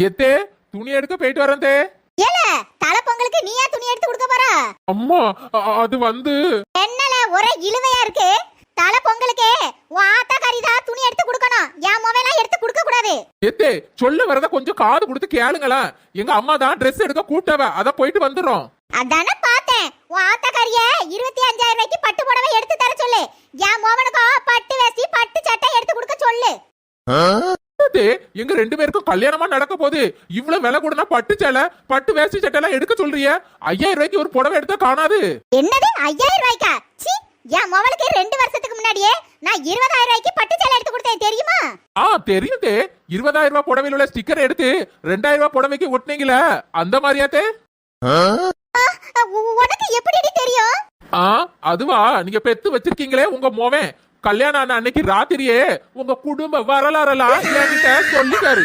எத்தே துணி எடுக்க போயிட்டு வரேன் தே. ஏல தலை பொங்கலுக்கு நீயா துணி எடுத்து கொடுக்க போற? அம்மா அது வந்து என்னல ஒரே இழுவையா இருக்கு. தலை பொங்கலுக்கு உன் ஆத்தா கறிதா துணி எடுத்து கொடுக்கணும். என் மொபைலா எடுத்து கொடுக்க கூடாது. எத்தே சொல்ல வரத கொஞ்சம் காது கொடுத்து கேளுங்களா. எங்க அம்மா தான் ட்ரெஸ் எடுக்க கூட்டவ, அத போயிட்டு வந்துடுறோம். அதானே பார்த்தேன். உன் ஆத்தா கறிய 25,000 ரூபாய்க்கு பட்டு புடவை எடுத்து தர சொல்லு. என் மோவனுக்கும் பட்டு வேஷ்டி பட்டு சட்டை எடுத்து கொடுக்க சொல்லு. எங்க 2 பேருக்கும் கல்யாணமா நடக்க போகுது. இவ்வளவு விலை கூடனா பட்டு சேலை பட்டு வேஷ்டி சட்டை எல்லாம் எடுக்க சொல்றிய? 5,000 ரூபாய்க்கு ஒரு புடவை எடுத்தா காணாது. என்னது 5,000 ரூபாய்க்கா? சீ, என் மவளுக்கு 2 வருஷத்துக்கு முன்னாடியே நான் 20,000 ரூபாய்க்கு பட்டு சேலை எடுத்து கொடுத்தேன் தெரியுமா? தெரியும் தே. 20,000 ரூபாய் புடவையில உள்ள ஸ்டிக்கர் எடுத்து 2,000 ரூபாய் புடவைக்கு ஒட்டினீங்களே அந்த மாதிரியாத்தே? உனக்கு எப்படி தெரியும்? அதுவா, நீங்க பெத்து வச்சிருக்கீங்களே உங்க மோவன் கல்யாணம் ஆன அன்னைக்கு ராத்திரியே உங்க குடும்ப வரலாறெல்லாம் என்கிட்ட சொல்லிட்டாரு.